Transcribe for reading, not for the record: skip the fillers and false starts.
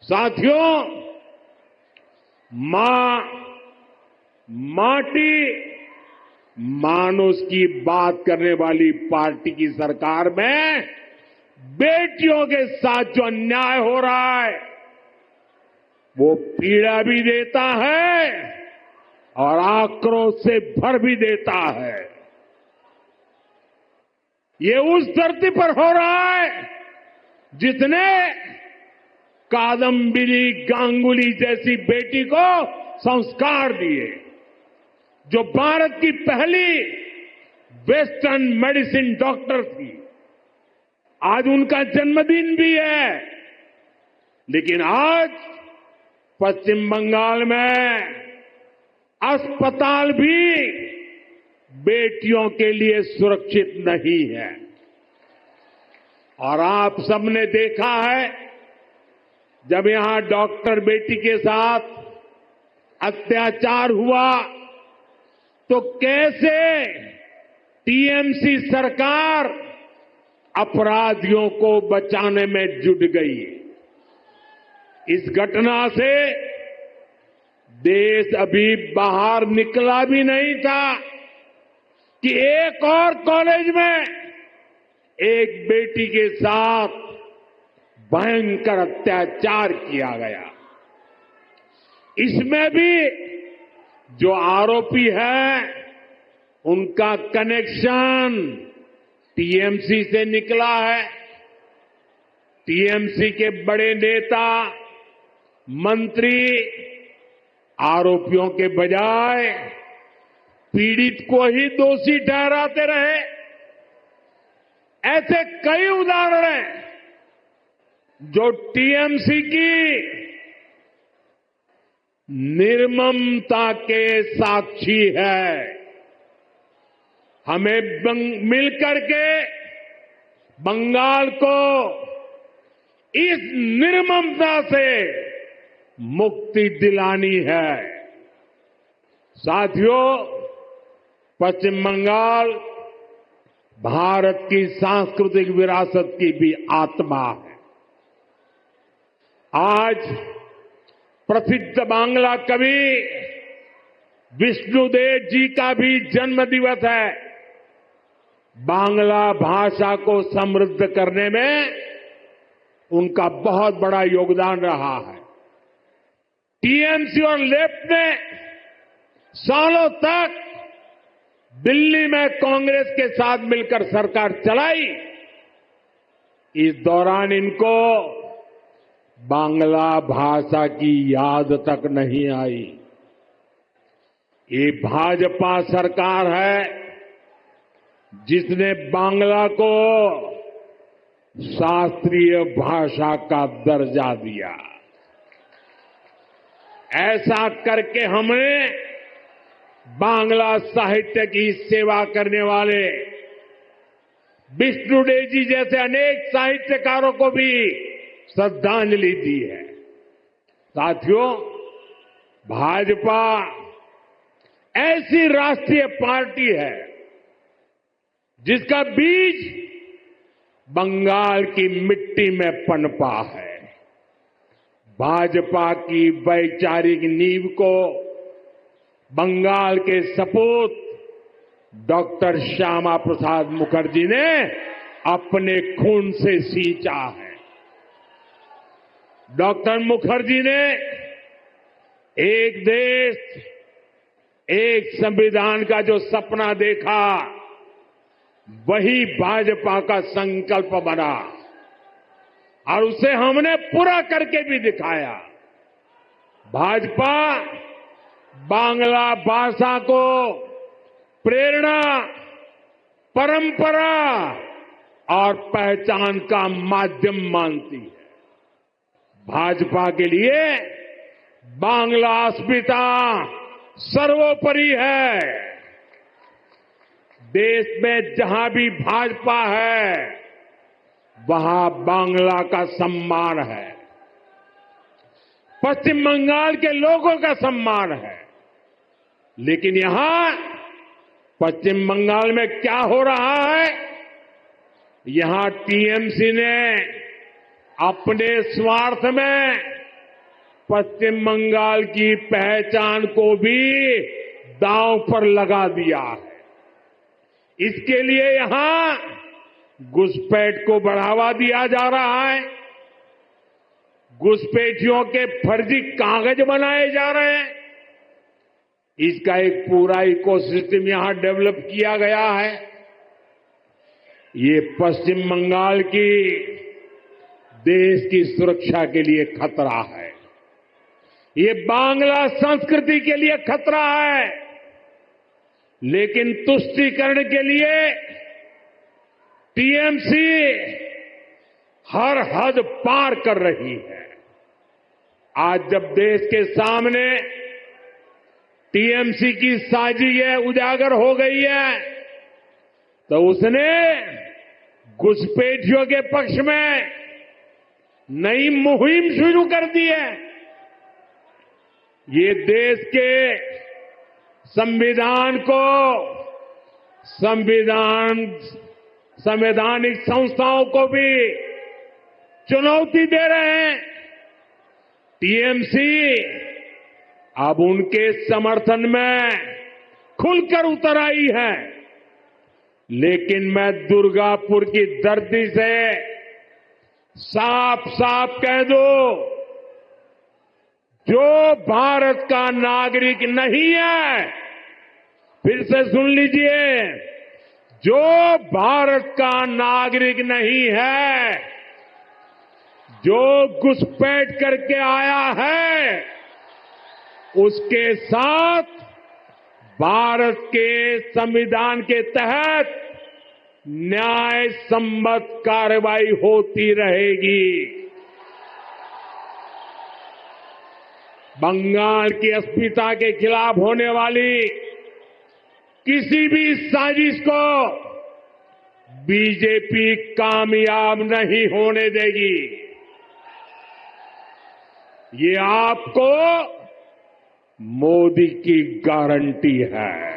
साथियों, मां माटी मानुष की बात करने वाली पार्टी की सरकार में बेटियों के साथ जो अन्याय हो रहा है वो पीड़ा भी देता है और आक्रोश से भर भी देता है। ये उस धरती पर हो रहा है जिसने कादम्बिनी गांगुली जैसी बेटी को संस्कार दिए, जो भारत की पहली वेस्टर्न मेडिसिन डॉक्टर थी। आज उनका जन्मदिन भी है, लेकिन आज पश्चिम बंगाल में अस्पताल भी बेटियों के लिए सुरक्षित नहीं है। और आप सबने देखा है, जब यहां डॉक्टर बेटी के साथ अत्याचार हुआ तो कैसे टीएमसी सरकार अपराधियों को बचाने में जुट गई। इस घटना से देश अभी बाहर निकला भी नहीं था कि एक और कॉलेज में एक बेटी के साथ भयंकर अत्याचार किया गया। इसमें भी जो आरोपी है उनका कनेक्शन टीएमसी से निकला है। टीएमसी के बड़े नेता मंत्री आरोपियों के बजाय पीड़ित को ही दोषी ठहराते रहे। ऐसे कई उदाहरण हैं जो टीएमसी की निर्ममता के साक्षी है। हमें मिलकर के बंगाल को इस निर्ममता से मुक्ति दिलानी है। साथियों, पश्चिम बंगाल भारत की सांस्कृतिक विरासत की भी आत्मा है। आज प्रसिद्ध बांग्ला कवि विष्णुदेव जी का भी जन्म दिवस है। बांग्ला भाषा को समृद्ध करने में उनका बहुत बड़ा योगदान रहा है। टीएमसी और लेफ्ट ने सालों तक दिल्ली में कांग्रेस के साथ मिलकर सरकार चलाई। इस दौरान इनको बांग्ला भाषा की याद तक नहीं आई। ये भाजपा सरकार है जिसने बांग्ला को शास्त्रीय भाषा का दर्जा दिया। ऐसा करके हमने बांग्ला साहित्य की सेवा करने वाले विष्णुदेव जी जैसे अनेक साहित्यकारों को भी श्रद्धांजलि दी है। साथियों, भाजपा ऐसी राष्ट्रीय पार्टी है जिसका बीज बंगाल की मिट्टी में पनपा है। भाजपा की वैचारिक नींव को बंगाल के सपूत डॉक्टर श्यामा प्रसाद मुखर्जी ने अपने खून से सींचा है। डॉक्टर मुखर्जी ने एक देश एक संविधान का जो सपना देखा, वही भाजपा का संकल्प बना और उसे हमने पूरा करके भी दिखाया। भाजपा बांग्ला भाषा को प्रेरणा, परंपरा और पहचान का माध्यम मानती है। भाजपा के लिए बांग्ला अस्मिता सर्वोपरि है। देश में जहां भी भाजपा है वहां बांग्ला का सम्मान है, पश्चिम बंगाल के लोगों का सम्मान है। लेकिन यहां पश्चिम बंगाल में क्या हो रहा है? यहां टीएमसी ने अपने स्वार्थ में पश्चिम बंगाल की पहचान को भी दांव पर लगा दिया है। इसके लिए यहां घुसपैठ को बढ़ावा दिया जा रहा है। घुसपैठियों के फर्जी कागज बनाए जा रहे हैं। इसका एक पूरा इकोसिस्टम यहां डेवलप किया गया है। ये पश्चिम बंगाल की देश की सुरक्षा के लिए खतरा है। ये बांग्ला संस्कृति के लिए खतरा है। लेकिन तुष्टीकरण के लिए टीएमसी हर हद पार कर रही है। आज जब देश के सामने टीएमसी की साजिश उजागर हो गई है, तो उसने घुसपैठियों के पक्ष में नई मुहिम शुरू कर दी है। ये देश के संविधान को, संवैधानिक संस्थाओं को भी चुनौती दे रहे हैं। टीएमसी अब उनके समर्थन में खुलकर उतर आई है। लेकिन मैं दुर्गापुर की धरती से साफ साफ कह दूं, जो भारत का नागरिक नहीं है, फिर से सुन लीजिए, जो भारत का नागरिक नहीं है, जो घुसपैठ करके आया है, उसके साथ भारत के संविधान के तहत न्याय सम्मत कार्रवाई होती रहेगी। बंगाल की अस्मिता के खिलाफ होने वाली किसी भी साजिश को बीजेपी कामयाब नहीं होने देगी। ये आपको मोदी की गारंटी है।